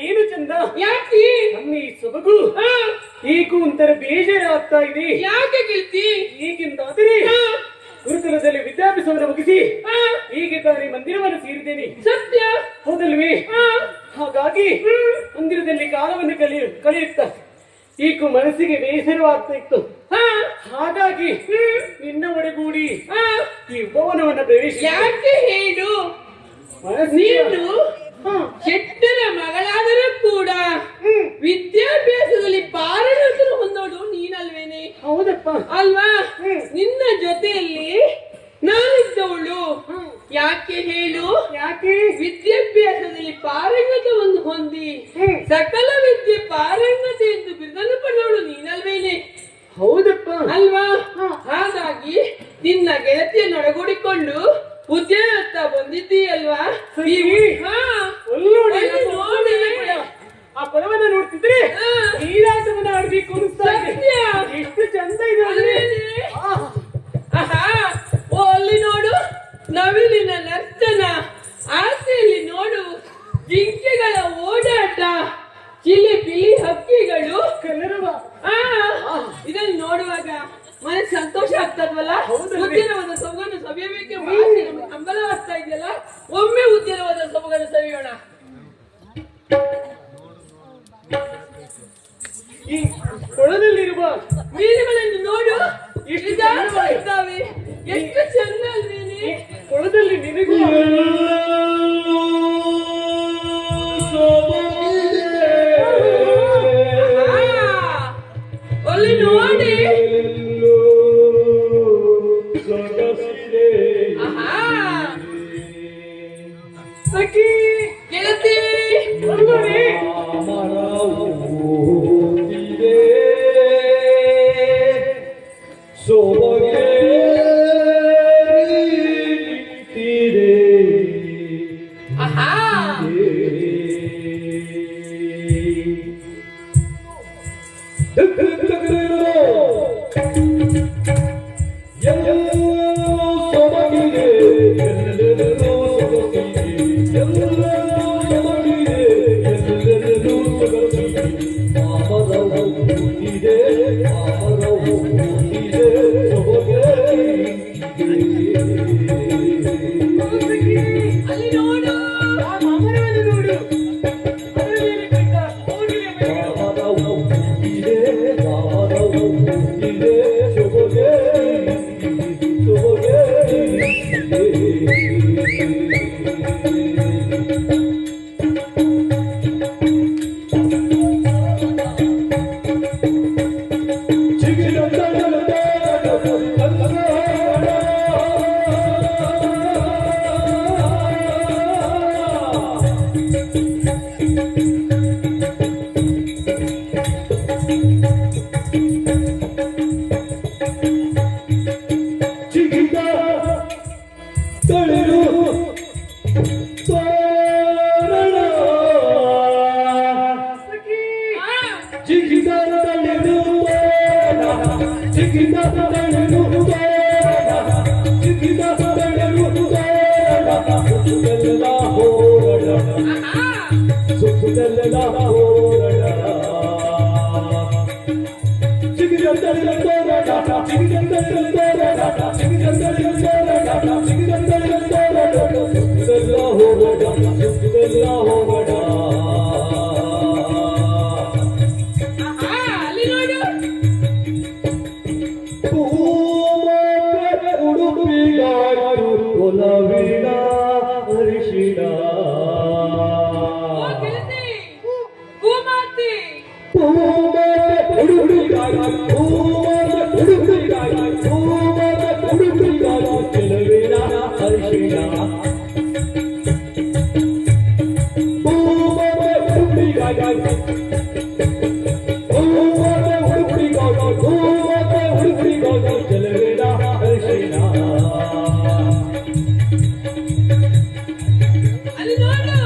ಏನು ಚಂದ ಯಾಕೆ ನಮ್ಮಿ ಸೊಬಗು ಈಗೂ ಒಂಥರ ಬೇಜಾರಾಗ್ತಾ ಇದೆ. ಯಾಕೆ ಗೆಲ್ತಿ? ಈಗಿಂದಾದರೆ ಗುರುಕುಲದಲ್ಲಿ ವಿದ್ಯಾಭ್ಯಾಸವನ್ನು ಮುಗಿಸಿ ಹೀಗೆ ತಾನೇ ಮಂದಿರವನ್ನು ಸೇರಿದ್ದೇನೆ. ಸತ್ಯ ಹೌದಲ್ವೇ? ಹಾಗಾಗಿ ಮಂದಿರದಲ್ಲಿ ಕಾಲವನ್ನು ಕಳೆಯುತ್ತಾ ಈಗೂ ಮನಸ್ಸಿಗೆ ಬೇಸರವಾಗ್ತಾ ಇತ್ತು. ಹಾಗಾಗಿ ನಿನ್ನ ಒಡಗೂಡಿ ಈ ಭವನವನ್ನು ಪ್ರವೇಶ. ಯಾಕೆ ಹೇಳು? ನೀನು ಶೆಟ್ಟರ ಮಗಳಾದರೂ ಕೂಡ ವಿದ್ಯಾಭ್ಯಾಸದಲ್ಲಿ ಪಾರದರ್ಶನ ಹೊಂದೋಡು ನೀನಲ್ವೇನೆ? ಹೌದಪ್ಪ ಅಲ್ವಾ? ನಿನ್ನ ಜೊತೆಯಲ್ಲಿ ನಾನಿದ್ದವಳು. ಯಾಕೆ ಹೇಳು? ಯಾಕೆ? ವಿದ್ಯಾಭ್ಯಾಸದಲ್ಲಿ ಪಾರಂಗತವನ್ನು ಹೊಂದಿ ಸಕಲ ವಿದ್ಯೆ ಪಾರಂಗತೆ ಎಂದು ಬಿರುದನ್ನು ಪಡೆದವಳು ನೀನಲ್ವೇನೆ? ಹೌದಪ್ಪ ಅಲ್ವಾ? ಹಾಗಾಗಿ ನಿನ್ನ ಗೆಳತಿಯನ್ನೊಳಗೂಡಿಕೊಂಡು ಉದ್ಯೋಗ ಬಂದಿದ್ದೀಯಲ್ವಾ? ಆ ಪದವನ್ನು ನೋಡ್ತಿದ್ರೆ ನೀರಾಟವನ್ನು ಆಡ್ಬೇಕು ಅನಿಸ್ತಾ ಇದೆ. ಎಷ್ಟು ಚಂದ ಇದೆ ಅಲ್ಲಿ ನೋಡು, ನವಿಲಿನ ನರ್ತನ, ಆಸೆಯಲ್ಲಿ ನೋಡು ಜಿಂಕೆಗಳ ಓಡಾಟ, ಚಿಲಿ ಪಿಲಿ ಹಕ್ಕಿಗಳು ಕಲರವ. ಇದನ್ನು ನೋಡುವಾಗ ಮನಸ್ಸು ಸಂತೋಷ ಆಗ್ತದವಲ್ಲ. ಉದ್ಯಾನವಾದ ಸೊಬಗನ್ನು ಸವಿಯಬೇಕೆ ಹಂಬಲವಾಗ್ತಾ ಇದೆಯಲ್ಲ. ಒಮ್ಮೆ ಉದ್ಯಾನವಾದ ಸೊಬಗನ್ನು ಸವಿಯೋಣ. ಈ ಕೊಳದಲ್ಲಿರುವ ಮೀನುಗಳನ್ನು ನೋಡು, ಎಷ್ಟು ಇದ್ದಾವೆ, ಎಷ್ಟು ಚೆಂದ ಅಲ್ವೇನೆ? ಕೊಳದಲ್ಲಿ ನಿನಗೂ ಅಲ್ಲಿ ನೋಡಿ ಸಖಿ ಗೆಳತಿ ಸೋಬಗೆ ತಳಿರು ತೋರಣ ಜಿಗಿದ ತಳಿರು ತೋರಣ ಜಿಗಿದ ತಳಿರು ತೋರಣ ಜಿಗಿದ ತಳಿರು ತೋರಣ ಸುಖದಲ್ಲ ಹೋರಣ ಸುಖದಲ್ಲ ಹೋರಣ ಜಿಗಿದ ತಳಿರು ತೋರಣ ಜಿಗಿದ ತಳಿರು ತೋರಣ ಜಿಗಿದ ತಳಿರು ತೋರಣ ಜಿಗಿದ ತಳಿರು ತೋರಣ ಸುಖದಲ್ಲ ಹೋರಣ ಸುಖದಲ್ಲ ಹೋರಣ ಅಲ್ಲಿ ನೋಡು ಒಲವಿನ ಹರಿಶಿಣ ಓ ಗೆಳತಿ ಭೂಮಾತೆ ಕೆಲವಿನ ಹರಿಶಿಣ ಕೆಲವಿನ ಹರಿಶಿಣ ಅಲ್ಲಿ ನೋಡು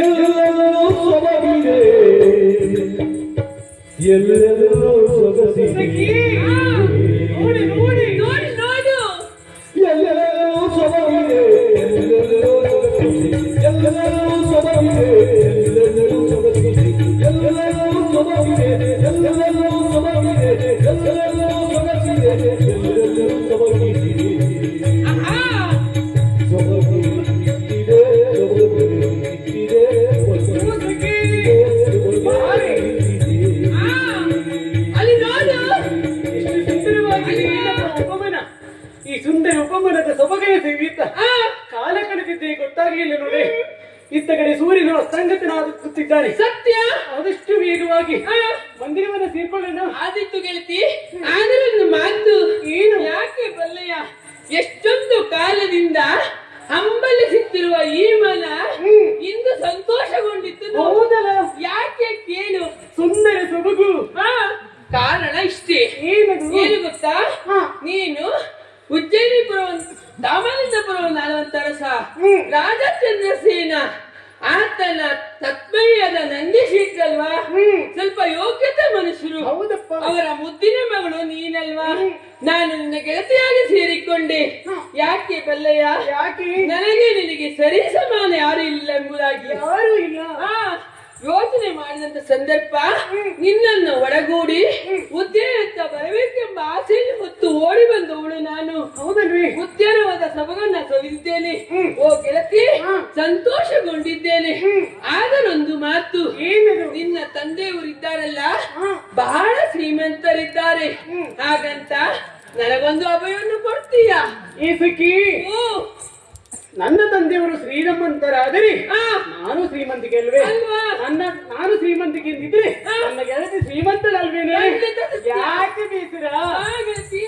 ಎಲ್ಲೆಲ್ಲೂ ಸೊಬಗಿದೆ ಎಲ್ಲೆಲ್ಲೂ ಸೊಗಸಿದೆ ನೋಡಿ ನೋಡಿ ನೋಡಿ ನೋಡು ಎಲ್ಲೆಲ್ಲೂ ಸೊಬಗಿದೆ ಎಲ್ಲೆಲ್ಲೂ ಸೊಗಸಿದೆ ಎಲ್ಲೆಲ್ಲೂ ಸೊಬಗಿದೆ ಎಲ್ಲೆಲ್ಲೂ ಸೊಗಸಿದೆ ಎಲ್ಲೆಲ್ಲೂ ಸೊಬಗಿದೆ ಎಲ್ಲೆಲ್ಲೂ ಸೊಬಗಿದೆ ಎಲ್ಲೆಲ್ಲೂ ಸೊಗಸಿದೆ ಎಲ್ಲೆಲ್ಲೂ ಸೊಬಗಿದೆ ಆಹಾ ಸೊಬಗಿದೆ ಸೊಬಗಿದೆ ಅಲ್ಲಿ ನೋಡು ಸುಂದರವಾಗಿದೆ ಉಪಮನ. ಈ ಸುಂದರ ಉಪಮನದ ಸೊಬಗೆಯ ಸಂಗೀತ ಆ ಕಾಲ ಕಳೆದಿದ್ದೇ ಗೊತ್ತಾಗ್ಲಿಲ್ಲ ನೋಡಿ. ಇತ್ತ ಕಡೆ ಸೂರ್ಯನ ಅಸ್ತಂಗತನಾಗುತ್ತಿದ್ದಾನೆ. ಸತ್ಯ ಆದಷ್ಟು ವೇಗವಾಗಿ ಮಂದಿರವನ್ನ ಸೇರ್ಕೊಳ್ಳೋಣ. ಆದಿತ್ತು ಗೆಳತಿ ಆದ್ರೆ ಒಂದು ಮಾತು ಏನು? ಯಾಕೆ ಬಲ್ಲಯ್ಯ ಎಷ್ಟೊಂದು ಕಾಲದಿಂದ ಹಂಬಲಿಸುತ್ತಿರುವ ಈ ಮನ ಇಂದು ಸಂತೋಷಗೊಂಡಿತ್ತು ನೋಡು. ಹೌದಲ್ಲ, ಯಾಕೆ ಕೇಳು ಸುಂದರ ಸೊಬಗು. ಆ, ಕಾರಣ ಇಷ್ಟೇ. ಏನದು? ಏನು ಗೊತ್ತಾ ಹಾ. ನೀನು ಉಜ್ಜಯಿನಿಪುರವನ್ನು ದಾಮಲಿಂಗಪುರವನ್ನು ಆಳುವಂತ ರಸ ರಾಜ ಚಂದ್ರಸೇನ ಆತನ ತತ್ಮಯ್ಯದ ನಂದಿಶೀಲ್ವಾ ಸ್ವಲ್ಪ ಯೋಗ್ಯತೆ ಮನುಷ್ಯರು. ಹೌದಪ್ಪ. ಅವರ ಮುದ್ದಿನ ಮಗಳು ನೀನಲ್ವಾ. ನಾನು ನಿನ್ನ ಗೆಳತಿಯಾಗಿ ಸೇರಿಕೊಂಡೆ. ಯಾಕೆ ಬಲ್ಲಯ್ಯ? ಯಾಕೆ? ನನಗೆ ನಿನಗೆ ಸರಿ ಸಮಾನ ಯಾರು ಇಲ್ಲ ಎಂಬುದಾಗಿ ಯಾರು ಇಲ್ಲ. ಆ, ಯೋಚನೆ ಮಾಡಿದಂತ ಸಂದರ್ಭ ನಿನ್ನನ್ನು ಒಡಗೂಡಿ ಉದ್ಯಾನತ್ತ ಬರಬೇಕೆಂಬ ಆಸೆಯನ್ನು ಹೊತ್ತು ಓಡಿ ಬಂದವಳು ನಾನು. ಹೌದಲ್ವಿ? ಉದ್ಯಾನವಾದ ಸೊಬಗನ್ನ ಸವಿದಿದ್ದೇನೆ. ಓ ಗೆಳತಿ, ಸಂತೋಷಗೊಂಡಿದ್ದೇನೆ. ಆದರೊಂದು ಮಾತು, ಏನದು? ನಿನ್ನ ತಂದೆಯವರು ಇದ್ದಾರಲ್ಲ ಬಹಳ ಶ್ರೀಮಂತರಿದ್ದಾರೆ. ಹಾಗಂತ ನನಗೊಂದು ಅಭಯವನ್ನು ಕೊಡ್ತೀಯಾ? ಈ ಸಖಿ, ಓ ನನ್ನ ತಂದೆಯವರು ಶ್ರೀಮಂತರಾದರೆ ಆ, ನಾನು ಶ್ರೀಮಂತಿಕೆ ಅಲ್ವೇ? ಅಲ್ವಾ? ನಾನು ಶ್ರೀಮಂತಿಕೆ ಎಂದಿದ್ರೆ ನನ್ನ ಗೆಳತಿ ಶ್ರೀಮಂತಳಲ್ವೇನೆ? ಖಂಡಿತ ಸತ್ಯ. ಯಾಕೆ ಬೇಸರ? ಆ, ಗೆಳತಿ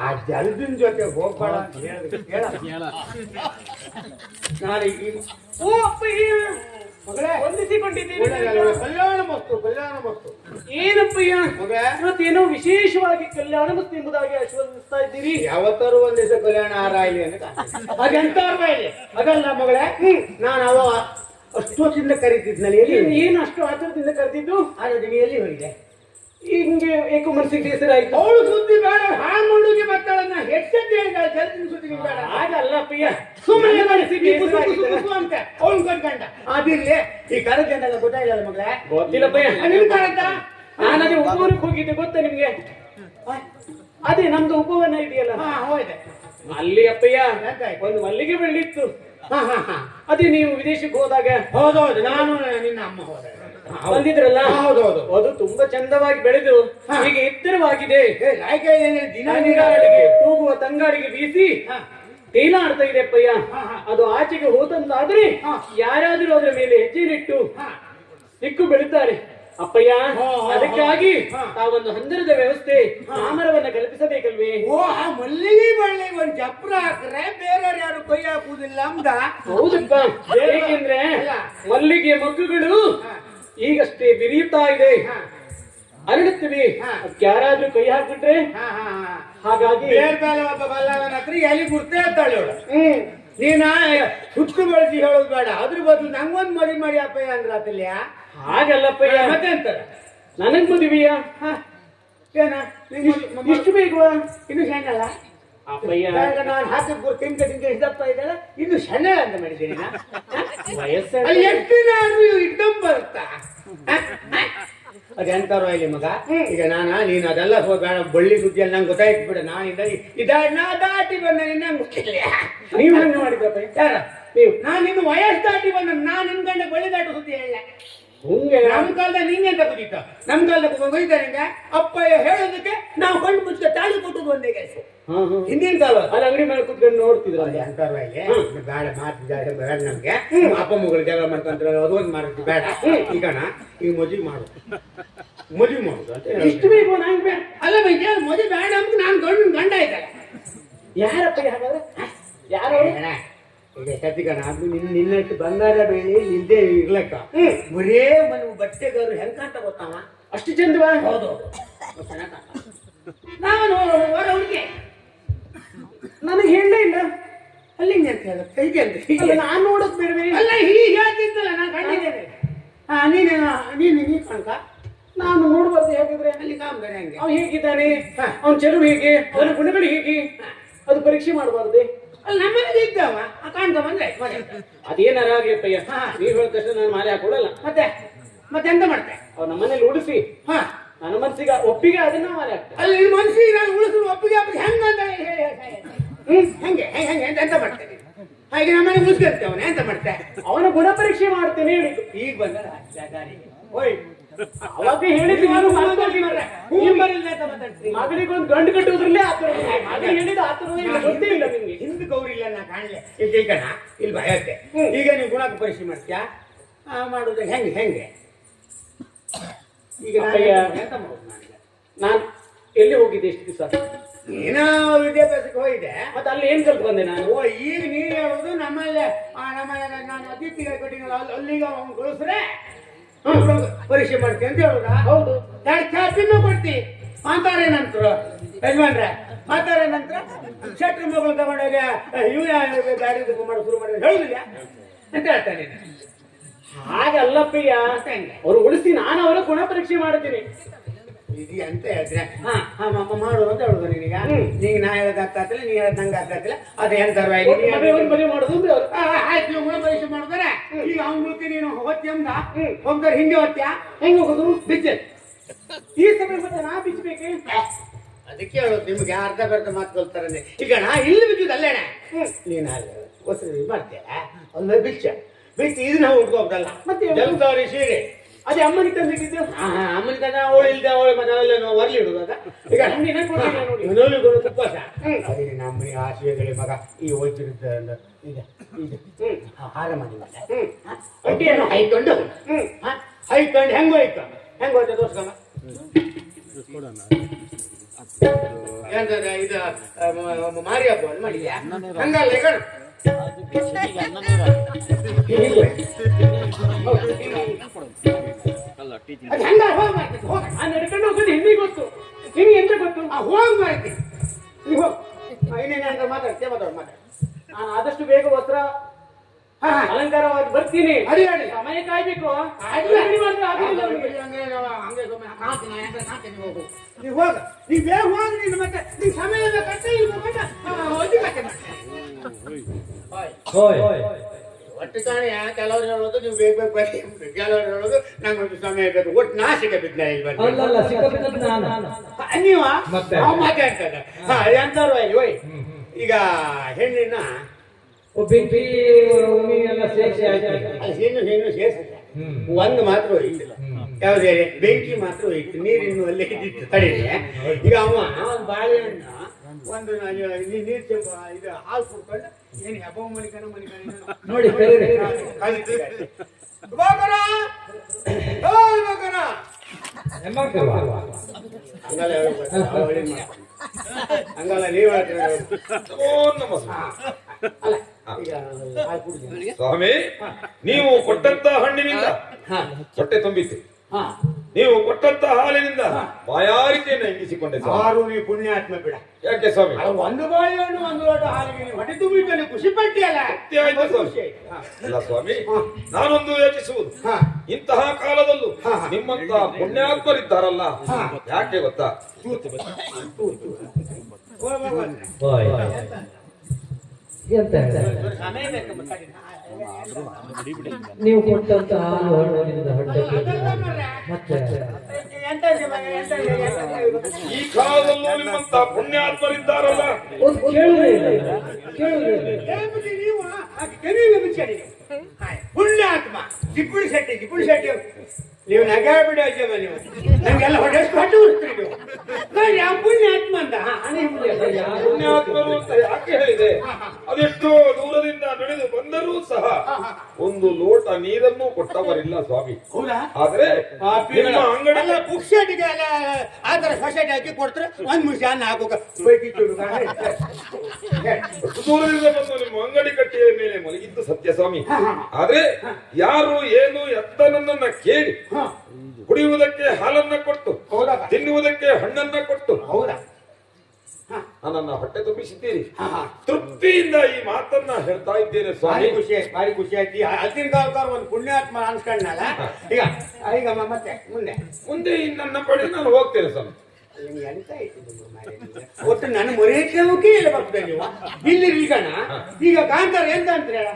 ಆ ಜಲದಿನ ಜೊತೆ ಹೋಗ್ಬೇಡ ಅಂತ ಹೇಳಿದ್ರೆ ಕೇಳ. ನಾಳೆ ಓ ಅಪ್ಪಯ್ಯ, ಮಗಳೇ ವಂದಿಸಿಕೊಂಡಿದ್ದೀನಿ. ಒಳ್ಳೆಯದಲ್ಲ, ಕಲ್ಯಾಣ ಮಸ್ತು ಕಲ್ಯಾಣ ಮಸ್ತು. ಏನಪ್ಪಯ್ಯ, ಮಗ ಇವತ್ತೇನೋ ವಿಶೇಷವಾಗಿ ಕಲ್ಯಾಣ ಮತ್ತು ಎಂಬುದಾಗಿ ಆಶೀರ್ವದಿಸ್ತಾ ಇದ್ದೀರಿ. ಯಾವತ್ತಾರು ಒಂದ್ ದಿವಸ ಕಲ್ಯಾಣ ಆರಾಯ್ಲಿ ಅಂತ ಅದೆಂತ ಇಲ್ಲಿ ಅದಲ್ಲ ಮಗಳೇ. ನಾನು ಅವ ಅಷ್ಟೊತ್ತಿಂದ ಕರೀತಿದ್ನಲ್ಲಿ ಎಲ್ಲಿ ಏನು ಅಷ್ಟು ಆತರದಿಂದ ಕರೆದಿದ್ದು? ಆದ್ರೆ ನೀ ಎಲ್ಲಿ ಹೋಗಿದೆ? ಹಿಂಗೆ ಏಕೋ ಮನಸ್ಸಿಗೆ ಬೇಸರ ಆಯ್ತು. ಅವಳು ಸುದ್ದಿ ಬೇಡ, ಹಾಳು ಮಾಡುಗೆ ಮಕ್ಕಳನ್ನ ಹೆಚ್ಚೆದ್ದು ಹೇಳಿದ ಜಲ್ದಿನ ಸುದ್ದಿ ಬೇಡ. ಹಾಗಲ್ಲ ಅಪ್ಪಯ್ಯ, ಸುಮ್ಮನೆ ಮನಸ್ಸಿಗೆ ಬೇಸರ ಆಗಿದೆ. ಅಂತ ಅವಳು ಕಟ್ಕೊಂಡ ಅದಿರ್ಲಿ. ಈ ಕರಜೆಂದಲ್ಲ ಗೊತ್ತಾಗಿಲ್ಲ ಮಗಳೇ? ಗೊತ್ತಿಲ್ಲಪ್ಪಯ್ಯ. ನಿನ್ ಕರತ ನಾನು ಅದೇ ಉಪವನಕ್ಕೆ ಹೋಗಿದ್ದೆ, ಗೊತ್ತಾ ನಿಮ್ಗೆ? ಅದೇ ನಮ್ದು ಉಪವನ ಇದೆಯಲ್ಲ, ಹೋಯ್ದೆ. ಅಲ್ಲಿ ಅಪ್ಪಯ್ಯ ಎಂತಾಯ್ತು? ಒಂದು ಮಲ್ಲಿಗೆ ಬೆಳ್ಳಿತ್ತು. ಹಾ ಹಾ ಹಾ ಅದೇ ನೀವು ವಿದೇಶಕ್ಕೆ ಹೋದಾಗ ಹೌದೌದು, ನಾನು ನಿನ್ನ ಅಮ್ಮ ಹೋದೆ. ಬಂದಿದ್ರಲ್ಲ, ಹೌದೌದು. ಅದು ತುಂಬಾ ಚಂದವಾಗಿ ಬೆಳೆದು ಈಗ ಎತ್ತರವಾಗಿದೆ. ರಾಯ್ಕೆ ದಿನ ತಂಗಾಡಿಗೆ ತೂಗುವ ತಂಗಾಡಿಗೆ ಬೀಸಿ ಹಾ. ತೇಲಾಡ್ತಾ ಇದೆ ಅಪ್ಪಯ್ಯ. ಹಾ, ಹಾ. ಅದು ಆಚೆಗೆ ಹೋತಂತಾದ್ರೆ ಹಾ. ಯಾರಾದ್ರೂ ಅದರ ಮೇಲೆ ಹೆಜ್ಜೆ ಇಟ್ಟು ಹಾ. ದಿಕ್ಕು ಬೆಳುತ್ತಾರೆ. ಅಪ್ಪಯ್ಯ ಹಾ, ಅದಕ್ಕಾಗಿ ಹಾ. ತಾವೊಂದು ಹಂದರದ ವ್ಯವಸ್ಥೆ ಮಾಮರವನ್ನ ಕಲ್ಪಿಸಬೇಕಲ್ವೇ? ಓ ಆ ಮಲ್ಲಿಗೆ ಬಳ್ಳಿಗೆ ಒಂದ್ ಚಪ್ರ ಹಾಕ್ರೆ ಬೇರೆಯವ್ರು ಯಾರು ಕೈ ಹಾಕುವುದಿಲ್ಲ ಅಂದ. ಹೌದಪ್ಪ, ಏಕೆಂದ್ರೆ ಅಲ್ಲ. ಮಲ್ಲಿಗೆ ಮೊಗ್ಗುಗಳು ಹಾ. ಈಗಷ್ಟೇ ಬಿರಿಯುತ್ತಾ ಇದೆ, ಹಾ. ಅರಳುತ್ತವೆ. ಹಾ. ಅದಕ್ಕೆ ಯಾರಾದ್ರೂ ಕೈ ಹಾಕ್ಬಿಟ್ರೆ ಹಾ, ಹಾ, ಹಾ. ಹಾಗಾಗಿ ಬೇರೆ ಬೇರೆ ಒಬ್ಬ ಬಲ್ಲವನ ಹತ್ರ ಎಲ್ಲಿ ಗುರ್ತೆ ಹೇಳ್ತಾಳೆ ಅವಳು. ನೀನ ಸುತ್ತು ಬಳಸಿ ಹೇಳೋದು ಬೇಡ, ಅದ್ರ ಬದಲು ನಂಗೊಂದ್ ಮಾಡಿ ಅಪ್ಪಯ್ಯ ಅಂದ್ರ ಆತಲ್ಯ. ಹಾಗಲ್ಲಪ್ಪಯ್ಯ, ಮತ್ತೆ ಅಂತಾರೆ ನನಗ್ ಮದುವೆಯಾ? ಏನ ಇಷ್ಟು ಬೇಕವಾ? ಇನ್ನು ಸಣ್ಣಲ್ಲ ಅಪ್ಪಯ್ಯ, ನಾನು ಹಾಕಿದ್ ತಿಂಕ ಇದ್ದಪ್ಪ ಇದೆಲ್ಲ ಇನ್ನು ಸಣ್ಣ ಅಂತ ಮಾಡಿದ್ದೀನಿ ವಯಸ್ಸ ಅಲ್ಲಿ ಎಷ್ಟು ನಾನು ಇದ್ದಂ ಬರುತ್ತಾ ಅದೆಂತಾರೋ ಇಲ್ಲಿ ಮಗ. ಈಗ ನೀನು ಅದೆಲ್ಲ ಬೇಡ ಬಳ್ಳಿ ಸುದ್ದಿಯಲ್ಲಿ ನಂಗೆ ಗೊತ್ತಾಯ್ತು ಬಿಡ. ನಾ ದಾಟಿ ಬಂದ ನಂಗೆ ಗೊತ್ತಿಲ್ಲ. ನೀವು ಹಂಗೆ ಮಾಡಿದ್ರಪ್ಪ? ಯಾರ ನೀವು? ನಾನು ಇನ್ನು ವಯಸ್ಸು ದಾಟಿ ಬಂದ ನಾನು ನಿನ್ ಗಂಡ ಬಳ್ಳಿ ದಾಟು ಸುದ್ದಿ ಹೇಳ. ಹಂಗೆ ನಮ್ ಕಾಲದ ನಿಂಗೆಂತ ಕುದೀತ, ನಮ್ ಕಾಲದ ಬೈತ ನಿಂಗೆ ಅಪ್ಪಯ್ಯ ಹೇಳೋದಕ್ಕೆ ನಾವು ಕಣ್ಣು ಮುಚ್ಚ ತಾಳಿ ಕೊಟ್ಟದ್ದು ಒಂದೇ ಕೆಲಸ. ಹಿಂದಿನ ಕಾಲ ಅಲ್ಲಿ ಅಂಗಡಿ ಮೇಲೆ ಕುತ್ಕೊಂಡು ನೋಡ್ತಿದ್ರ ಅಂತಾರ ಬೇಡ ಮಾತು ಬೇಡ ನಮ್ಗೆ. ಅಪ್ಪ ಮಗಳು ಜಗಳ ಮಾಡ್ಕೊಂತಾರೆ, ಅದೊಂದು ಮಾಡೋದು ಬೇಡ. ಈಗಣ ಈಗ ಮದುವೆ ಮಾಡುದು ಅಂತ ಇಷ್ಟು ಬೇಕು ನಂಗೆ ಬೇಡ. ಅಲ್ಲ ಬೈಜ ಮದುವೆ ಬೇಡ ಅಂತ ನಾನು ಗಂಡ ಇದ್ದಾರೆ. ಯಾರಪ್ಪ ಹಾಗಾದ್ರೆ? ಯಾರು? ಈಗ ಸತಿಗಣ ಅದು ನಿನ್ನಟ್ಟು ಬಂಗಾರ ಬೆಳ್ಳಿ ನಿಂದೆ ಇರ್ಲಕ್ಕ ಬರೇ ಮನೆ ಬಟ್ಟೆಗಾರು ಹೆಂಗ್ ಕಾಂತ ಗೊತ್ತಾವ? ಅಷ್ಟು ಚಂದವಾ? ಹೌದು ನಾನು ಹೊರ ಹುಡುಗಿ ನನಗೆ ಹೇಳಲೇ ಇಲ್ಲ. ಅಲ್ಲಿಂದ ಅಂತ ಹೇಳುತ್ತೆ ಹೀಗೆ ಅಂತ ಅಲ್ಲ, ನಾನ್ ನೋಡೋದ್ ಬೇಡವೇ? ಅಲ್ಲ ಹೀಗೆ ಹೇಳ್ತಿದ್ದಲ್ಲ ನಾನು ಕಂಡಿದ್ದೇನೆ. ನೀನು ಕಣ್ಕ ನಾನು ನೋಡ್ಬಾರ್ದು ಹೇಗಿದ್ರೆ? ಅಲ್ಲಿ ಕಾಮ್ಗಾರೆ ಹಂಗೆ ಅವ್ನು ಹೇಗಿದ್ದಾನೆ, ಅವ್ನ ಚೆಲುವು ಹೇಗೆ, ಅವನ ಗುಣಗಳು ಹೇಗೆ, ಅದು ಪರೀಕ್ಷೆ ಮಾಡಬಾರ್ದೆ? ಅಲ್ಲಿ ನಮ್ಮನೆಗೆ ಇದ್ದವ ಕಾಣ್ಕ ಬಂದ್ರೆ ಅದೇನಾರ ಆಗ್ಲಿಪ್ಪಯ್ಯ, ನೀವ್ ಹೇಳಿದ ತಕ್ಷಣ ನಾನು ಮಾಲೆ ಹಾಕೊಡಲ್ಲ. ಮತ್ತೆ ಎಂತ ಮಾಡ್ತೆ? ಅವ್ರು ನಮ್ಮನೇಲಿ ಉಳಿಸಿ ನನ್ನ ಮನಸ್ಸಿಗೆ ಒಪ್ಪಿಗೆ ಅದನ್ನ ಮಾಲೆ ಹಾಕ್ತೆ. ಅಲ್ಲಿ ನಿನ್ ಮನ್ಸಿಗೆ ನಾನು ಉಳಿದ್ರು ಒಪ್ಪಿಗೆ ಹೆಂಗ ಅಂತ ಹೇಳಿ ಹೆಂಗೆ ಹೆಂಗೆ ಎಂತ ಮಾಡ್ತೇನೆ? ಹಾಗೆ ನಮ್ಮನೆ ಉಳಿಸ್ಕೊಳ್ತೇವೆ ಅವನು ಎಂತ ಮಾಡ್ತೆ? ಅವನ ಗುಣ ಪರೀಕ್ಷೆ ಮಾಡ್ತೇನೆ ಹೇಳಿದ್ದು. ಈಗ ಬಂದ ಓಯ್ ಅವಾಗ ಹೇಳಿದ್ದು ನಾನು ಮರ್ತೋಗಿ ಮಾರ್ರೆ. ಮಗಳಿಗೊಂದು ಗಂಡು ಕಟ್ಟುವುದ್ರಲ್ಲೇ ಆತರ ಮಗಳು ಹೇಳಿದ ಆತರ ಗೊತ್ತೇ ಇಲ್ಲ ನಿಮ್ಗೆ. ಹಿಂದ್ ಗೌರಿ ಇಲ್ಲ ನಾ ಕಾಣಲೆ ಈಗ ಇಲ್ಲಿ ಭಯತ್ತೆ. ಈಗ ನೀವು ಗುಣಕ ಪರೀಕ್ಷೆ ಮಾಡ್ತೀಯಾ? ಮಾಡುದು ಹೆಂಗೆ ಈಗ ಎಂತ ಮಾಡುದು? ನಾನು ಎಲ್ಲಿ ಹೋಗಿದ್ದೆ ಎಷ್ಟು ದಿವಸ? ಏನೋ ವಿದ್ಯಾಭ್ಯಾಸಕ್ಕೆ ಹೋಗಿದೆ. ಮತ್ತೆ ಅಲ್ಲಿ ಏನ್ ಕಲ್ತು ಬಂದೆ ನಾನು? ಓ ಈಗ ನೀನ್ ಹೇಳುದು ನಮ್ಮಲ್ಲೇ ನಾನು ಅತಿಥಿಗೆ ಕಟ್ಟಿನ ಅಲ್ಲಿಗ ಅವ್ನು ಕಳಿಸ್ರೆ ಪರೀಕ್ಷೆ ಮಾಡ್ತೀನಿ ಅಂತ ಹೇಳುದ? ಹೌದು. ಚಾಪಿನೂ ಕೊಡ್ತಿ ಮಾತಾರೆ ನಂತರ ಯಜಮಾನ್ರೆ ಮಾತಾರೆ ನಂತರ ಶೆಟ್ರ್ ಮಗಳು ತಗೊಂಡಾಗ ಇವ್ ಗಾಡಿ ಮಾಡೋ ಶುರು ಮಾಡಿದ್ರೆ ಹೇಳುದಿಲ್ಲ ಅಂತ ಹೇಳ್ತಾನೆ. ಹಾಗಲ್ಲಪ್ಪಯ್ಯ, ಅವ್ರು ಉಳಿಸಿ ನಾನು ಅವರ ಗುಣ ಪರೀಕ್ಷೆ ಮಾಡ್ತೀನಿ. ಇದು ಅಂತ ಹೇಳಿದ್ರೆ ಮಾಡು ಅಂತ ಹೇಳುದು ನೀನೀಗ. ನೀಗ ನಾ ಹೇಳೋದಾಗ್ತಿಲ್ಲ, ನೀ ಹೇಳೋದ್ ನಂಗೆ ಆಗ್ತಿಲ್ಲ. ಅದೇ ಹೇಳ್ತಾರ ಮದುವೆ ಮಾಡುದು. ಆಯ್ತು ನೀವು ಗುಣ ಪರೀಕ್ಷೆ ಮಾಡಿದ್ರೆ ಈಗ ಅವ್ನ ಜೊತೆ ನೀನು ಹೊತ್ತಿ ಹೋಗ್ತಾರೆ ಹಿಂದೆ ಹೊತ್ತ್ಯಾ ಹೆಂಗ್ ಹೋಗುದು? ಬಿಚ್ಚೆ ಈ ಸಮಯ ಮತ್ತೆ ನಾ ಬಿಚ್ಚಬೇಕೆ? ಅದಕ್ಕೆ ಹೇಳೋದು ನಿಮ್ಗೆ ಅರ್ಧ ಬರ್ಧ ಮಾತು ಕಲ್ತಾರಂದ್ರೆ. ಈಗ ನಾ ಇಲ್ಲಿ ಬಿದ್ದಿದ್ದು ಅಲ್ಲೇಣ ನೀನ್ ಹೊಸ ಮಾಡ್ತೀಯ ಅಲ್ಲ ಬಿಚ್ಚ ಇದನ್ನ ಉಟ್ಕೋಬೇಕಲ್ಲ. ಮತ್ತೆ ಜಲ್ದಾರಿ ಸೀರೆ ಅದೇ ಅಮ್ಮನಿಗೆ ತಂದಿದ್ದು. ಅಮ್ಮನ ತನ ಅವಳು ಇಲ್ದ ಅವಳು ಮತ್ತೆ ಅವೆಲ್ಲ ವರ್ಲಿ ಇಡುವಾಗ ಈಗ ನೋಡಿ ಉಪವಾಸ ಅದಕ್ಕೆ ನಮ್ಮನೆ ಆಶಯಗಳೇ ಮಗ ಈ ವೈದ್ಯರಿದ್ದ ಹಾರ ಮಾಡಿಲ್ಲ ಹೈಕೊಂಡು ಹೆಂಗೋ ಆಯ್ತು ಹೆಂಗ್ ಹೋಯ್ತು ತೋರ್ಸ್ಕಮ್ಮ. ಎಂತದ ಇದು ಮಾರಿ ಹಬ್ಬ ಮಾಡಿದ್ಯಾ? ಹಂಗಲ್ಲ ಈಗ ಹಂಗ ಹೋಗ್ ಮಾಡ್ತೀನಿ ಹೋಗ. ನಡ್ಕೊಂಡು ಹೋಗೋದು ಹಿಂದಿ ಗೊತ್ತು, ನಿಮ್ಗೆ ಎಂತ ಗೊತ್ತು? ಹೋಗ್ ಮಾಡ್ತೀನಿ ನೀವು ಹೋಗ್. ಇನ್ನೇನ ಮಾತಾಡ್ತೇ ಮಾತಾಡ ನಾನು ಆದಷ್ಟು ಬೇಗ ವಸ್ತ್ರ ಅಲಂಕಾರವಾಗಿ ಬರ್ತೀನಿ. ಅಡಿ ಅಡಿ ಸಮಯ ಕಾಯ್ಬೇಕು. ನೀವು ಹೋಗ, ನೀವು ಬೇಗ ಹೋಗಿ ನೀನು ಮತ್ತೆ ನೀವು ಸಮಯ ಕಟ್ಟೆ ಒಟ್ಟು ಕಾಣಿ ಕೆಲವರು ಹೇಳೋದು ನೀವು ಬೇಗ ಬೇಗ ಬರ್ತೀವಿ, ಕೆಲವರು ಹೇಳೋದು ನಂಗೊಂದು ಸಮಯ ಬೇಕು. ಒಟ್ಟು ನಾಶಿಕ ಬಿದ್ದ ಇಲ್ಲಿ ನೀವು ಮಾತಾಡ್ತಾರೆ ಎಂತಾರು ಹೋಯ್. ಈಗ ಹೆಣ್ಣಿನ ಬೆಂಕಿ ಎಲ್ಲ ಸೇರಿಸಿ ಹೆಣ್ಣು ಸೇರಿಸಿಲ್ಲ, ಒಂದು ಮಾತ್ರ ಹೋಯ್ತಿಲ್ಲ. ಯಾವ್ದೇ ಬೆಂಕಿ ಮಾತ್ರ ಹೋಯ್ತು, ನೀರಿನ್ನು ಅಲ್ಲೇ ಇದ್ದಿತ್ತು ತಡೆಗೆ. ಈಗ ಅವ ಬಾಳೆಹಣ್ಣು ಒಂದು ನೀರು ಚೆಂಬ ಇದು ಹಾಲು ಕುಡ್ಕೊಂಡು ಏನು ಹಬ್ಬ ಮನಿಕನ ನೋಡಿ ಕರೀರಿ. ಹೆಣ್ಮಕ್ಳಲ್ವಾ? ಹಂಗಲ್ಲ ನೀವು ಹೇಳ್ತೀರ ಈಗ ಹಾಲು ಕುಡಿದ ಸ್ವಾಮಿ, ನೀವು ಕೊಟ್ಟಂತ ಹಣ್ಣಿನಿಂದ ಹೊಟ್ಟೆ ತುಂಬಿತು. ನೀವು ಕೊಟ್ಟಂತ ಹಾಲಿನಿಂದ ಬಾಯಾರಿಕೆಯನ್ನು ಹಿಂಗಿಸಿಕೊಂಡೆ ಸ್ವಾಮಿ. ಆರು ನೀವು ಪುಣ್ಯಾತ್ಮ ಬಿಡ. ಯಾಕೆ ಸ್ವಾಮಿ? ಒಂದು ಬಾಳೆಹಣ್ಣು ಒಂದು ಲೋಟ ಹಾಲಿಗೆ ನೀವು ಹೊಟ್ಟೆ ತುಂಬಿಟ್ಟು ಖುಷಿ ಪಟ್ಟಿಯಲ್ಲ. ಆಯ್ತು ಸ್ವಾಮಿ. ಅಲ್ಲ ಸ್ವಾಮಿ, ನಾನೊಂದು ಯೋಚಿಸುವುದು, ಇಂತಹ ಕಾಲದಲ್ಲೂ ನಿಮ್ಮಂತ ಪುಣ್ಯಾತ್ಮರಿದ್ದಾರಲ್ಲ, ಯಾಕೆ ಗೊತ್ತಾ? ಓಯ್. ಎಂತ ಹೇಳ್ತಾರೆ? ನೀವು ಕೊಟ್ಟಂತ ಹಾಲು ಹಣ್ಣಿನಿಂದ ಹೊಟ್ಟೆ ಮತ್ತೆ ಈ ಕಾಲದಲ್ಲೂ ನಿಮ್ಮಂತ ಪುಣ್ಯಾತ್ಮರಿದ್ದಾರಲ್ಲ, ಒಂದು ಕೇಳುವುದೇ ಇಲ್ಲ, ಕೇಳುವುದೇ ಇಲ್ಲ. ಪುಣ್ಯಾತ್ಮ ಜಿಪ್ಪುಳಿ ಶೆಟ್ಟಿ ನೀವು ನಗಾಡ್ಬಿಡಿ ಅಜ್ಜಮ್ಮ. ನೀವು ನಂಗೆಲ್ಲ ಹೊಟ್ಟೆ ಹೊಟ್ಟೆ ಉಳಿಸ್ತೀರಿ ನೀವು. ನಾನು ಯಾವ ಪುಣ್ಯಾತ್ಮ ಅಂತ ಪುಣ್ಯಾತ್ಮರು ಅಂತ ಯಾಕೆ ಹೇಳಿದೆ? ಅದೆಷ್ಟೋ ದೂರದಿಂದ ನಡೆದು ಬಂದರೂ ಸಹ ಒಂದು ಲೋಟ ನೀರನ್ನು ಕೊಟ್ಟವರಿಲ್ಲ ಸ್ವಾಮಿ. ಹೌದಾ? ಆದ್ರೆ ನಿಮ್ಮ ಅಂಗಡಿ ಪುಕ್ಷಟಿಗೆ ಎಲ್ಲ ಆ ತರ ಸೊಸೈಟಿ ಹಾಕಿ ಕೊಡ್ತಾರೆ. ಒಂದ್ ನಿಮಿಷ ಅನ್ನ ಹಾಕೋಕ ದೂರದಿಂದ ಬಂದು ನಿಮ್ಮ ಅಂಗಡಿ ಕಟ್ಟೆಯ ಮೇಲೆ ಮಲಗಿದ್ದು ಸತ್ಯ ಸ್ವಾಮಿ. ಆದ್ರೆ ಯಾರು ಏನು ಎತ್ತ ನನ್ನನ್ನ ಕೇಳಿ ಕುಡಿಯುವುದಕ್ಕೆ ಹಾಲನ್ನ ಕೊಟ್ಟು, ತಿನ್ನುವುದಕ್ಕೆ ಹಣ್ಣನ್ನ ಕೊಟ್ಟು ಹೌದಾ? ನನ್ನನ್ನ ಹೊಟ್ಟೆ ತುಂಬಿಸಿದ್ದೀರಿ. ತೃಪ್ತಿಯಿಂದ ಈ ಮಾತನ್ನ ಹೇಳ್ತಾ ಇದ್ದೇನೆ ಸ್ವಾಮಿ. ಭಾರಿ ಖುಷಿ ಆಯ್ತು. ಹತ್ತಿನ ಕಾಲಕಾರ ಒಂದು ಪುಣ್ಯಾತ್ಮ ಅನ್ಸ್ಕೊಂಡಲ್ಲ. ಈಗ ಈಗ ಮತ್ತೆ ಮುಂದೆ ನನ್ನ ಬಳಿ ನಾನು ಹೋಗ್ತೇನೆ ಸ್ವಾಮಿ. ಎಂತ ಒಟ್ಟು ನನ್ನ ಮರೆಯೋಕೆ ಇಲ್ಲ ಬರ್ತದೆ ನೀವು ಇಲ್ಲಿ ಈಗಣ. ಈಗ ಕಾಂತಾರ ಎಂತ ಅಂತ ಹೇಳ,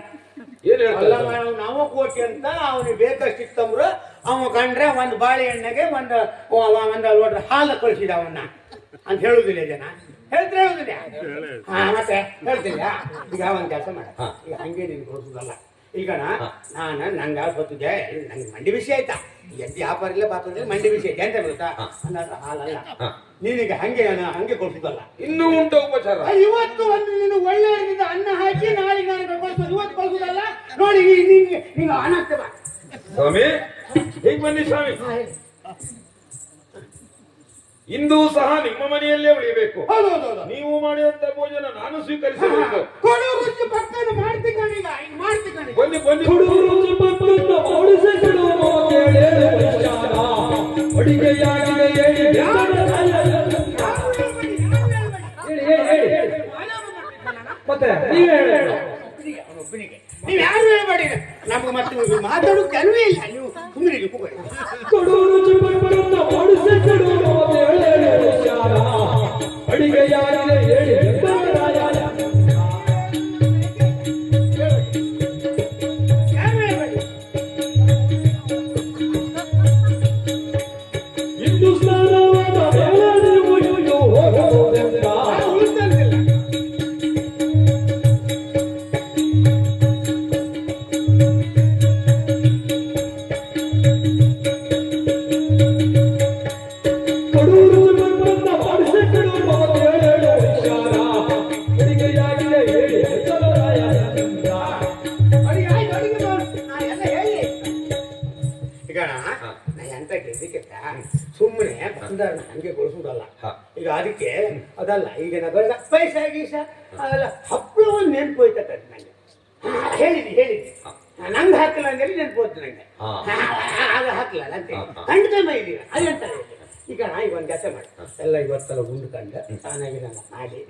ಏನ್ ಹೇಳ್ತಾರೆ? ನಾವು ಕೋಟಿ ಅಂತ ಅವನಿಗೆ ಬೇಕಷ್ಟಿತ್ತಂದ್ರು ಅವ ಕಂಡ್ರೆ ಒಂದು ಬಾಳೆಹಣ್ಣಿಗೆ ಒಂದು ಲೋಟ ಹಾಲು ಕಳಿಸಿದ ಅವನ್ನ ಅಂತ ಹೇಳುದಿಲ್ಲ ಜನ. ಹೇಳುದಿಲ್ಲ. ಮತ್ತೆ ಹೇಳ್ತಿಲ್ಲ. ಈಗ ಒಂದ್ ಕೆಲಸ ಮಾಡ, ಈಗ ಹಂಗೆ ನೀನು ಕೊಡಿಸುದಲ್ಲ. ಈಗ ನಂಗೆ ಗೊತ್ತಿದೆ, ನಂಗೆ ಮಂಡಿ ಬಿಸಿ ಆಯ್ತಾ, ಎದ್ದು ವ್ಯಾಪಾರ ಇಲ್ಲ ಬಾತಂದ್ರೆ ಮಂಡಿ ಬಿಸಿ ಐತೆ ಅಂತ ಬರುತ್ತಾ ಹಾಲಲ್ಲ. ನೀನೀಗ ಹಂಗೆ ಕೊಡಿಸುದಲ್ಲ. ಇನ್ನೂ ಉಂಟು ಉಪಚಾರ. ಇವತ್ತು ಒಂದು ನೀನು ಒಳ್ಳೆ ಅನ್ನ ಹಾಕಿ ನಾಳೆಗೆ ನಾನು ಕೊಡಿಸೋದು, ಇವತ್ತು ಕೊಡಿಸುದಲ್ಲ. ನೋಡಿ ನೀವು ಹಣ ಬಾ ಸ್ವಾಮಿ. ಹೀಗೆ ಬನ್ನಿ ಸ್ವಾಮಿ. ಇಂದು ಸಹ ನಿಮ್ಮ ಮನೆಯಲ್ಲೇ ಉಳಿಯಬೇಕು. ನೀವು ಮಾಡಿದಂತ ಭೋಜನ ನಾನು ಸ್ವೀಕರಿಸಬೇಕು. ಬನ್ನಿ ಬನ್ನಿ. ಮತ್ತೆ ನೀವೇ ಹೇಳಿ. ನೀವು ಯಾರು ಹೇಳ್ಬೇಡಿ, ನಮ್ಗೆ ಮತ್ತೆ ಮಾತಾಡೋಕೆ ಕನ್ವೇ ಇಲ್ಲ. ನೀವು ಸುಮ್ಮನೆ ಸುಮ್ಮನೆ ಬಂದ ಹಂಗೆ ಗೊಳಿಸುದಲ್ಲ. ಈಗ ಅದಕ್ಕೆ ಅದಲ್ಲ. ಈಗ ನಗರದ ಪೈಸಾ ಗೀಸ ಅದೆಲ್ಲ ಹಪ್ಪಳ ಒಂದು ನೆನಪು ಹೋಯ್ತಕ್ಕ ನಂಗೆ. ಹೇಳಿದಿ ನಂಗೆ ಹಾಕಲ್ಲ ಅಂದ್ರೆ ನೆನಪು ಹೋಯ್ತು ನಂಗೆ. ಆಗ ಹಾಕ್ಲಲ್ಲ ಅಂತ ಖಂಡಿತ ಇದ್ದೀರ ಅದಂತ. ಈಗ ಒಂದ್ ಕೆಲಸ ಮಾಡಿ, ಎಲ್ಲ ಇವತ್ತೆಲ್ಲ ಉಂಡ್ಕೊಂಡು ಚೆನ್ನಾಗಿ ನನ್ನ ಮಾಡಿ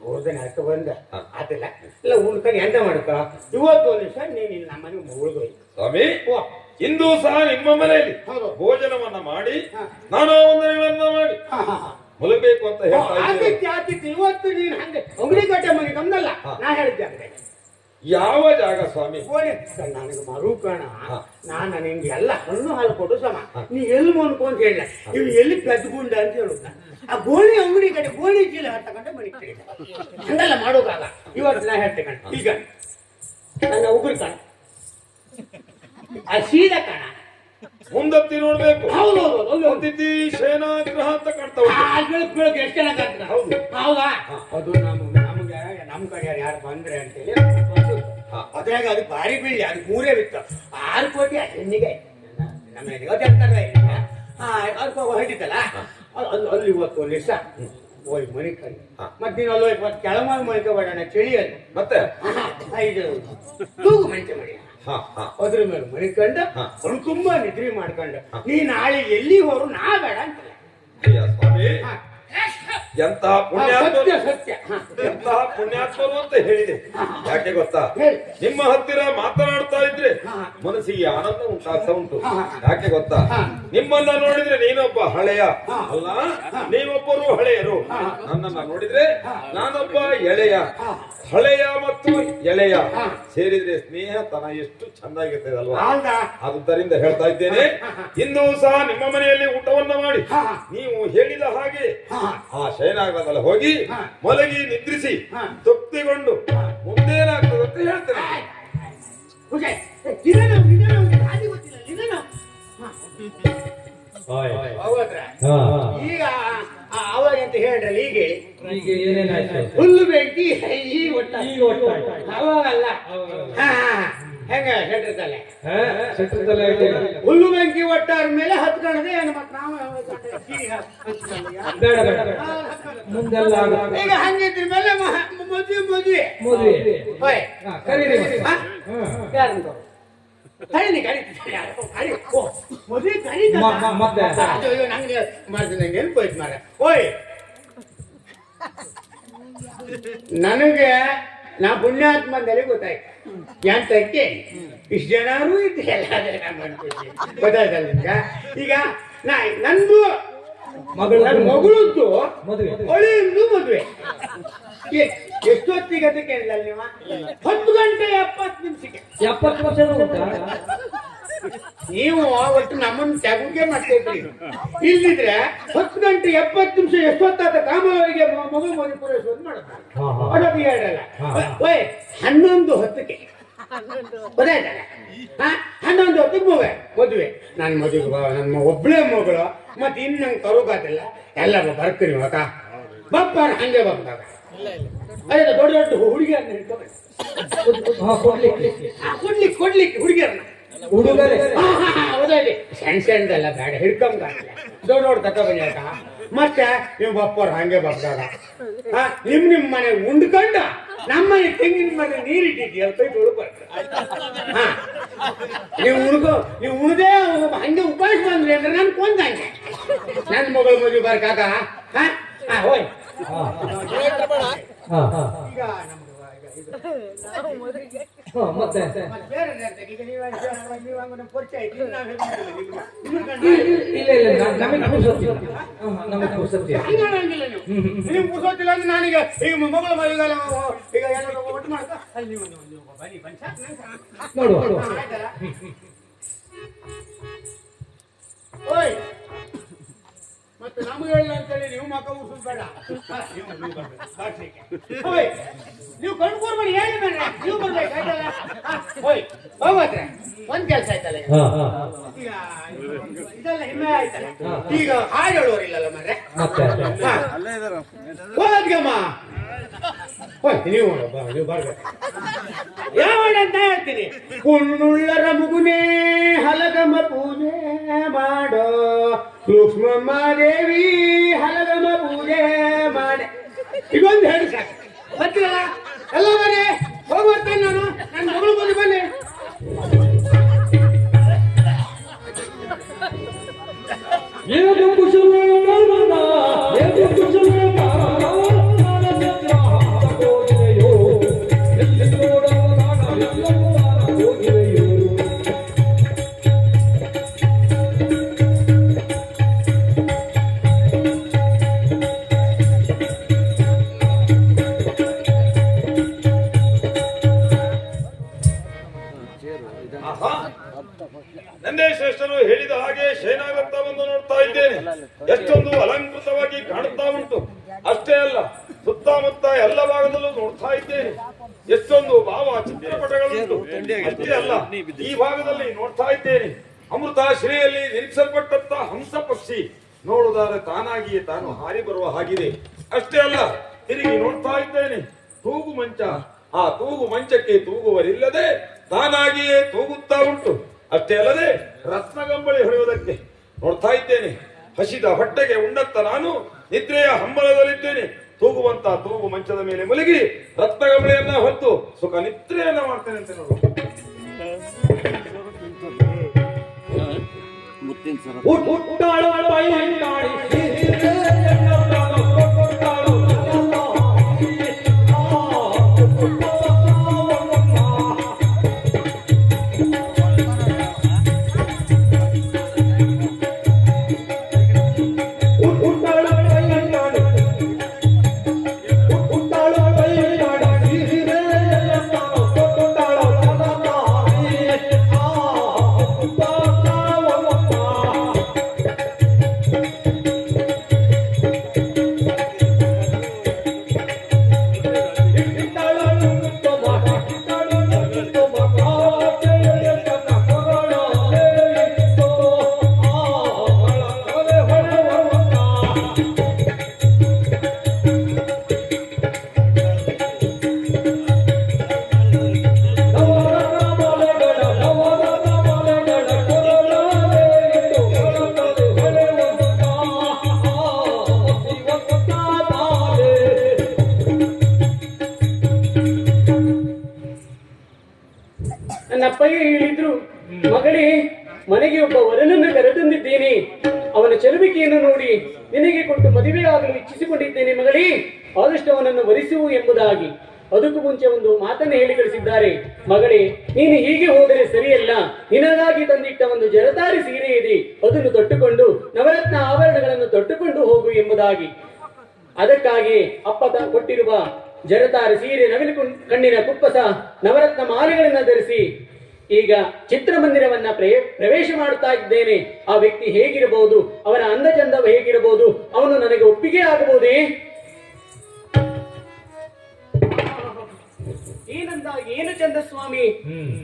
ಬೋಧನೆ ಅರ್ಥ ಬಂದ ಆತಿಲ್ಲ ಎಲ್ಲ ಉಂಡ್ಕೊಂಡು ಎಂತ ಮಾಡ್ಕ. ಇವತ್ತು ಒಂದು ದಿವಸ ನೀನು ನಮ್ಮ ಮನೆಗೆ ಉಳಿದೋಯ್ತು ಸ್ವಾಮಿ. ಇಂದು ಸಹ ನಿಮ್ಮ ಮನೆಯಲ್ಲಿ ಭೋಜನವನ್ನ ಮಾಡಿ ನಾನು ವಂದನೆಗಳನ್ನ ಮಾಡಿ ಮುಲಬೇಕು ಅಂತ ಹೇಳ್ತಾ. ಇವತ್ತು ನೀನು ಹಂಗೆ ಅಂಗಡಿ ಕಟ್ಟೆ ಮನೆ ಕಮ್ಮಲ್ಲ ನಾ ಹೇಳಿದ್ದೆ. ಯಾವ ಜಾಗ ಸ್ವಾಮಿ? ನನಗೆ ಮರುಕಣ ನಾನು ನಿನ್ಗೆ ಎಲ್ಲ ಹಣ್ಣು ಹಾಲು ಕೊಡು ಸಮ. ನೀ ಎಲ್ಲಿ ಅನ್ಕೊಂತ ಹೇಳಿಲ್ಲ, ಇವ್ ಎಲ್ಲಿ ಕದ್ಗುಂಡ ಅಂತ ಹೇಳುತ್ತ. ಆ ಗೋಣಿ ಅಂಗಡಿ ಕಡೆ ಗೋಣಿ ಚೀಲ ಹತ್ತಕೊಂಡೆ ಮನೆ ಕಡೆ ಹಂಗೆಲ್ಲ ಮಾಡೋಕಾಗ. ಇವತ್ತು ನಾ ಹೇಳ್ತೇನೆ ಈಗ ನನ್ನ ಉಗುರು ಕಣ, ಆ ಸೀದ ಕಣ ಮುಂದತ್ತಿ ನೋಡ್ಬೇಕು. ಹೌದೌದು ಅಲ್ಲಿ ಅತಿಥಿ ಶಯನಾಗ್ರಹ ಅಂತ ಕಾಣ್ತಾ ಉಂಟು. ಬೆಳಗ್ಗೆ ಎಷ್ಟು ಜನ ಕಾಣ್ತಾರೆ? ಹೌದು ಹೌದಾ? ಅದು ನಮ್ಗೆ ನಮ್ಮ ಕಡೆ ಯಾರು ಬಂದ್ರೆ ಅಂತೇಳಿ ಅದ್ರಾಗ ಅದು ಭಾರಿ ಬೀಳಿ ಅದು ಮೂರೇ ಬಿತ್ತು 6 ಕೋಟಿ ಹೆಣ್ಣಿಗೆ ನಮ್ಮ ಹೇಳ್ತಾರೆ ಅದಕ್ಕೆ ಹೊಡಿತಲ್ಲ ಅಲ್ಲಿ ಇವತ್ತು ಒಂದು ದಿವಸ ಹೋಗಿ ಮನೆ ಕೈ ಮತ್ತೆ ನೀನು ಅಲ್ಲಿ ಹೋಗಿ ಕೆಳಮಾಗ ಮನೆ ಬೇಡ ಚಳಿಯಲ್ಲಿ ಮತ್ತೆ ಇದು ತೂಗು ಮಂಚೆ ಮಾಡಿ ಅದ್ರ ಮೇಲೆ ಮನೆ ಕಂಡು ಅವ್ನು ತುಂಬಾ ನಿದ್ರೆ ಮಾಡ್ಕೊಂಡು ನೀ ನಾಳೆ ಎಲ್ಲಿ ಹೋರು ನಾ ಬೇಡ ಅಂತಲ್ಲ. ಅಯ್ಯ ಸ್ವಾಮಿ, ಎಂತಹ ಪುಣ್ಯಾತ್ಮರು, ಸತ್ಯ ಸತ್ಯ ಎಂತಹ ಪುಣ್ಯಾತ್ಮರು ಅಂತ ಹೇಳಿದೆ. ಯಾಕೆ ಗೊತ್ತಾ? ಹೇಳಿ. ನಿಮ್ಮ ಹತ್ತಿರ ಮಾತನಾಡ್ತಾ ಇದ್ರೆ ಮನಸ್ಸಿಗೆ ಆನಂದ ಉಂಟಾಗ್ತಾ ಉಂಟು. ಯಾಕೆ ಗೊತ್ತಾ? ನಿಮ್ಮನ್ನ ನೋಡಿದ್ರೆ ನೀನೊಬ್ಬ ಹಳೆಯ ಅಲ್ಲ, ನೀವೊಬ್ಬರು ಹಳೆಯರು. ನನ್ನನ್ನ ನೋಡಿದ್ರೆ ನಾನೊಬ್ಬ ಎಳೆಯ. ಹಳೆಯ ಮತ್ತು ಎಳೆಯ ಸೇರಿದ್ರೆ ಸ್ನೇಹತನ ಎಷ್ಟು ಚೆನ್ನಾಗಿರ್ತದೆ ಅಲ್ವಾ? ಹೌದಾ? ಆದುದರಿಂದ ಹೇಳ್ತಾ ಇದ್ದೇನೆ, ಇನ್ನೂ ಸಹ ನಿಮ್ಮ ಮನೆಯಲ್ಲಿ ಊಟವನ್ನ ಮಾಡಿ ನೀವು ಹೇಳಿದ ಹಾಗೆ ಆ ಶಯನಾಗದಲ್ಲಿ ಹೋಗಿ ಮಲಗಿ ನಿದ್ರಿಸಿ ತೃಪ್ತಿಗೊಂಡು ಮುಂದೇನಾಗ್ತದೆ ಅಂತ ಹೇಳ್ತೇನೆ. ಈಗ ಅವಾಗ ಅಂತ ಹೇಳ್ರಲ್ಲ ಈಗ ಹೇಳಿ. ಈಗ ಏನೇನಾಯ್ತು? ಹುಲ್ಲು ಬೆಂಕಿ ಈಗ ಒಟ್ಟ ಈಗ ಒಟ್ಟಾಯ್ತು. ಅವಾಗಲ್ಲ ಹೆಂಗ ಶೆಟ್ರತಲೆ ಶೆಟ್ರತಲೆ ಹುಲ್ಲು ಬೆಂಕಿ ಒಟ್ಟಾರ ಮೇಲೆ ಹತ್ಕೊಂಡದೆ ಏನು ಮತ್ತೆ ನಾವು ಬೇಡ ಬೇಡ ಮುಂದೆಲ್ಲ ಆಗುತ್ತೆ. ಈಗ ಹಂಗಿದ್ರ ಮೇಲೆ ಮದುವೆ ಮದುವೆ ಮದುವೆ ಹೋಯ್ ಕರೀರಿ ಯಾರಂತ ಕರೀನಿ ಕರೀತಿದ್ದಾರೆ ಯಾರು ಕರಿ ಓ ಮದುವೆ ಮತ್ತೆ ಅಯ್ಯೋ ನಂಗೆ ಮಾಡ್ತೀನಿ ನೆನಪೋಯ್ತು ಮಾರ ಓಯ್ ನನಗೆ ನಾ ಪುಣ್ಯಾತ್ಮಂದಲ್ಲಿ ಗೊತ್ತಾಯ್ತು ಎಂತಕ್ಕೆ ಇಷ್ಟು ಜನರು ಇದ್ದಿಲ್ಲ ಗೊತ್ತಾಯ್ತಲ್ಲ ನಿಮ್ಗ. ಈಗ ನಂದು ನನ್ನ ಮಗಳದ್ದು ಮದುವೆ ಒಳ್ಳೆಯದು ಮದುವೆ ಎಷ್ಟೊತ್ತಿಗೆ ಅದಕ್ಕೆ ಇಲ್ಲ ನೀವು 10 ಗಂಟೆ 70 ನಿಮಿಷಕ್ಕೆ 70 ವರ್ಷ ಉಂಟಾ? ನೀವು ಒಟ್ಟು ನಮ್ಮನ್ನು ತೆಗುಗೆ ಮಾಡ್ತಿದ್ರಿ. ಇಲ್ಲಿದ್ರೆ 10 ಗಂಟೆ 70 ನಿಮಿಷ ಎಷ್ಟೊತ್ತಾದ ಕಾಮಲವರಿಗೆ ಮಗು ಮದುವೆ ಪೂರೈಸೋದು ಮಾಡುತ್ತಾರೆ. ಅದಕ್ಕೆ ಹೇಳಲ್ಲ ಓಯ್ 11:10ಕ್ಕೆ ಗೊತ್ತಾಯ್ತಲ್ಲ 11:10ಕ್ಕೆ ಮದುವೆ. ನನ್ನ ಮದುವೆ ನನ್ನ ಒಬ್ಳೇ ಮಗಳು ಮತ್ತೆ ಇನ್ನು ನಂಗೆ ತರೋಕಾತಿಲ್ಲ ಎಲ್ಲ ಬರ್ತೀರಿ ಮಗ ಬಪ್ಪ ಹಂಗೆ ಬಂದಾಗ ಅದೇ ದೊಡ್ಡ ದೊಡ್ಡ ಹುಡುಗಿಯರನ್ನ ಕೊಡ್ಲಿಕ್ಕೆ ಕೊಡ್ಲಿಕ್ಕೆ ಹುಡುಗಿಯರನ್ನ ಹುಡುಗರೇ ಹೌದಾ ಸಣ್ಣ ಸಣ್ಣದೆಲ್ಲ ಬೇಡ ಹಿಡ್ಕೊಂಡ್ ದೊಡ್ಡ ದೊಡ್ಡ ತಕ ಬಂದ ಮತ್ತೆ ನೀವು ಬಪ್ಪವ್ರು ಹಂಗೆ ಬಪ್ಪಾಗ ನಿಮ್ ಮನೆ ಉಂಡ್ಕೊಂಡ ನಮ್ಮ ಮನೆ ತೆಂಗಿನ ಮನೆ ನೀರಿಟ್ಟಿದ್ದೀಯ ಕೈ ತೊಳು ಬರ್ತದೆ. ನೀವು ಉಣ್ದೇ ಹಂಗೆ ಉಪವಾಸ ಬಂದ್ರಿ ಅಂದ್ರೆ ನನ್ ಕೊಂದಂಗೆ ನನ್ನ ಮಗಳು ಮದುವೆ ಬರ್ಕಾಕ ಹೋಯ್ ಈಗ ಮತ್ತೆ ಇಲ್ಲ ಇಲ್ಲ ನಮಗೆ ಪುರ್ಸೊತ್ತಿಲ್ಲ. ನಮಗೆ ಪುರ್ಸೊತ್ತಿಲ್ಲ. ನೀವು ಪುರ್ಸೊತ್ತಿಲ್ಲ ಅಂದ್ರೆ ನಾನೀಗ ಈಗ ಮಗಳ ಮದುವೆ ಈಗ ಏನಾದ್ರು ಒಟ್ಟು ಮಾಡ್ಕೊ ಅಲ್ಲಿ ನೀವು ಬನ್ನಿ ಬನ್ನಿ ನೋಡುವ ಓಯ್ ಮತ್ತೆ ನಮ್ಗೆ ಹೇಳ ಅಂತೇಳಿ ನೀವು ಮಕ್ಕ ಉರ್ಸೋದು ಬೇಡ. ನೀವು ಕಣ್ಕೊಡ್ಬೇಡಿ ಹೇಳಿ ಬೇಡ ನೀವು ಬರ್ಬೇಕಾಯ್ತಲ್ಲ. ಓಯ್ ಹೋಗ್ರೆ ಒಂದ್ ಕೆಲಸ ಆಯ್ತಲ್ಲ ಈಗ ಇದೆಲ್ಲ ಹಿಮ್ಮೆ ಆಯ್ತಲ್ಲ ಈಗ ಹಾಡು ಹೇಳೋರಿಲ್ಲಲ್ಲ ಮರ್ರೆ ಹೋದ್ಗಮ್ಮ ನೀವು ಬರ್ಬೇಕು ಯಾವ ಅಂತ ಹೇಳ್ತೀನಿ. ಕುಣ್ಣುಳ್ಳರ ಮುಗುನೇ ಹಲಗಮ ಪೂಜೆ ಮಾಡೋ ಸೂಕ್ಷ್ಮಮ್ಮ ದೇವಿ ಹಲಗಮ ಪೂಜೆ ಮಾಡೆ ಇದೊಂದು ಹೇಳಿ ಸಾಕು ಬರ್ತೀರಲ್ಲ ಎಲ್ಲ ಬನ್ನಿ ಹೋಗಿ ಬರ್ತೇನೆ ನಾನು ನನ್ನ ಮಗಳು ಬಂದು ಬನ್ನಿ. ನಂದೇ ಶ್ರೇಷ್ಠರು ಹೇಳಿದ ಹಾಗೆ ಶಯನಾಗತ್ತವನ್ನು ನೋಡ್ತಾ ಇದ್ದೇನೆ. ಎಷ್ಟೊಂದು ಅಲಂಕೃತವಾಗಿ ಕಾಣುತ್ತಾ ಉಂಟು. ಅಷ್ಟೇ ಅಲ್ಲ, ಸುತ್ತಮುತ್ತ ಎಲ್ಲ ಭಾಗದಲ್ಲೂ ನೋಡ್ತಾ ಇದ್ದೇನೆ. ಎಷ್ಟೊಂದು ಭಾವ ಚಿತ್ರಪಟಗಳುಂಟು. ಅಷ್ಟೇ ಅಲ್ಲ, ಈ ಭಾಗದಲ್ಲಿ ನೋಡ್ತಾ ಇದ್ದೇನೆ ಅಮೃತಾಶ್ರಯಲ್ಲಿ ನಿರೀಕ್ಷಲ್ಪಟ್ಟಂತ ಹಂಸ ಪಕ್ಷಿ ನೋಡುವುದಾದ್ರೆ ತಾನಾಗಿಯೇ ತಾನು ಹಾರಿ ಬರುವ ಹಾಗಿದೆ. ಅಷ್ಟೇ ಅಲ್ಲ, ತಿರುಗಿ ನೋಡ್ತಾ ಇದ್ದೇನೆ, ತೂಗು ಮಂಚ. ಆ ತೂಗು ಮಂಚಕ್ಕೆ ತೂಗುವರಿಲ್ಲದೆ ತಾನಾಗಿಯೇ ತೂಗುತ್ತಾ ಉಂಟು. ಅಷ್ಟೇ ಅಲ್ಲದೆ ರತ್ನಗಂಬಳಿ ಹೊಡೆಯುವುದಕ್ಕೆ ನೋಡ್ತಾ ಇದ್ದೇನೆ. ಹಸಿದ ಹೊಟ್ಟೆಗೆ ಉಣ್ಣತ್ತ ನಾನು ನಿದ್ರೆಯ ಹಂಬಲದಲ್ಲಿದ್ದೇನೆ. ತೂಗುವಂತ ತೂಗು ಮಂಚದ ಮೇಲೆ ಮಲಗಿ ರತ್ನಗಂಬಳಿಯನ್ನ ಹೊತ್ತು ಸುಖ ನಿದ್ರೆಯನ್ನ ಮಾಡ್ತೇನೆ ಅಂತ ನೋಡು. ನನ್ನಪ್ಪಯ್ಯ ಹೇಳಿದ್ರು, ಮಗಳೇ, ಮನೆಗೆ ಒಬ್ಬ ವರನನ್ನು ಕರೆತಂದಿದ್ದೇನೆ. ಅವನ ಚಲುವಿಕೆಯನ್ನು ನೋಡಿ ನಿನಗೆ ಕೊಟ್ಟು ಮದುವೆಯಾಗಲು ಇಚ್ಛಿಸಿಕೊಂಡಿದ್ದೇನೆ ಮಗಳೇ, ಆದಷ್ಟು ಅವನನ್ನು ವರಿಸುವು ಎಂಬುದಾಗಿ. ಅದಕ್ಕೂ ಮುಂಚೆ ಒಂದು ಮಾತನ್ನು ಹೇಳಿ ಕಳಿಸಿದ್ದಾರೆ. ಮಗಳೇ, ನೀನು ಹೀಗೆ ಹೋದರೆ ಸರಿಯಲ್ಲ. ನಿನಗಾಗಿ ತಂದಿಟ್ಟ ಒಂದು ಜರತಾರಿ ಸೀರೆ ಇದೆ, ಅದನ್ನು ತೊಟ್ಟುಕೊಂಡು ನವರತ್ನ ಆಭರಣಗಳನ್ನು ತೊಟ್ಟುಕೊಂಡು ಹೋಗು ಎಂಬುದಾಗಿ. ಅದಕ್ಕಾಗಿ ಅಪ್ಪ ಕೊಟ್ಟಿರುವ ಜರತಾರಿ ಸೀರೆ, ನವಿಲು ಕಣ್ಣಿನ ಕುಪ್ಪಸ, ನವರತ್ನ ಮಾಲೆಗಳನ್ನ ಧರಿಸಿ ಈಗ ಚಿತ್ರಮಂದಿರವನ್ನ ಪ್ರವೇಶ ಮಾಡುತ್ತಾ ಇದ್ದೇನೆ. ಆ ವ್ಯಕ್ತಿ ಹೇಗಿರಬಹುದು, ಅವನ ಅಂದ ಚಂದವ ಹೇಗಿರಬಹುದು, ಅವನು ನನಗೆ ಒಪ್ಪಿಗೆ ಆಗಬಹುದೇ? ಏನು ಚಂದ ಸ್ವಾಮಿ,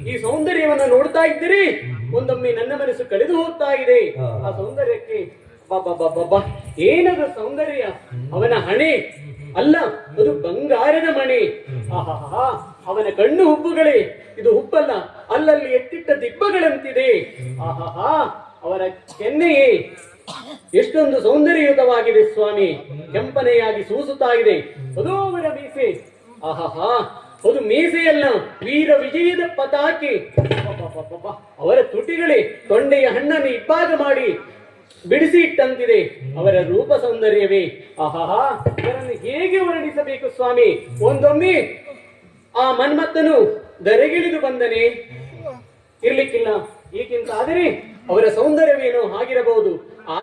ಈ ಸೌಂದರ್ಯವನ್ನ ನೋಡ್ತಾ ಇದ್ದೀರಿ, ಒಂದೊಮ್ಮೆ ನನ್ನ ಮನಸ್ಸು ಕಳೆದು ಹೋಗ್ತಾ ಇದೆ. ಆ ಸೌಂದರ್ಯಕ್ಕೆ ಬಾಬಾ, ಏನದು ಸೌಂದರ್ಯ! ಅವನ ಹಣೆ ಅಲ್ಲ, ಅದು ಬಂಗಾರದ ಮಣೆ. ಆಹಾ, ಅವನ ಕಣ್ಣು ಹುಬ್ಬುಗಳೇ, ಇದು ಹುಬ್ಬಲ್ಲ, ಅಲ್ಲಲ್ಲಿ ಎತ್ತಿಟ್ಟ ದಿಬ್ಬಗಳಂತಿದೆ. ಆಹಾ, ಅವರ ಕೆನ್ನೆಯೇ ಎಷ್ಟೊಂದು ಸೌಂದರ್ಯಯುತವಾಗಿದೆ ಸ್ವಾಮಿ, ಕೆಂಪನೆಯಾಗಿ ಸೂಸುತ್ತಾ ಇದೆ. ಅದೋ ಅವರ ಮೀಸೆ, ಆಹಾ, ಅದು ಮೀಸೆಯಲ್ಲ, ವೀರ ವಿಜಯದ ಪತಾಕೆ. ಅವರ ತುಟಿಗಳೇ ತೊಂಡೆಯ ಹಣ್ಣನ್ನು ಇಬ್ಬಾಗ ಮಾಡಿ ಬಿಡಿಸಿ ಇಟ್ಟಂತಿದೆ. ಅವರ ರೂಪ ಸೌಂದರ್ಯವೇ, ಆಹಾ, ಅವರನ್ನು ಹೇಗೆ ವರ್ಣಿಸಬೇಕು ಸ್ವಾಮಿ? ಒಂದೊಮ್ಮೆ ಆ ಮನ್ಮಥನು ದರೆಗಿಳಿದು ಬಂದನೆ, ಇರ್ಲಿಕ್ಕಿಲ್ಲ. ಏಕೆಂತಾದರೆ ಅವರ ಸೌಂದರ್ಯವೇನೋ ಆಗಿರಬಹುದು.